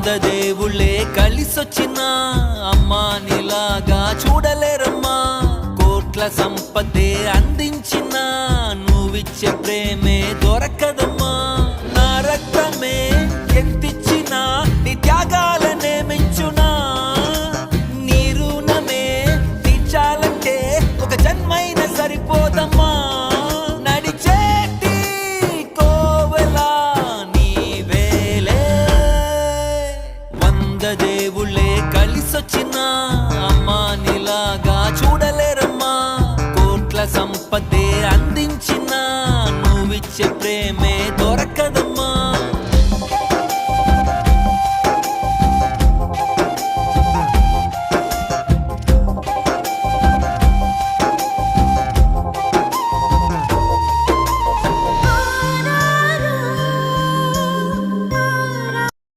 దేవుళ్ళే కలిసొచ్చినా అమ్మా నీలాగా చూడలేరమ్మా. కోట్ల సంపదే అందించిన నువ్విచ్చే ప్రేమే దొరకదమ్మా. నా రక్తమే ఎంతిచ్చినా నీ త్యాగాలనే మెంచునా. నీ రుణమే తీర్చాలంటే ఒక జన్మైన సరిపోదమ్మా. నడిచేటి కోవెలా నీవేలే. దేవుళ్ళే కలిసొచ్చినా అమ్మా నీలాగా చూడలేరమ్మా. కోట్ల సంపదే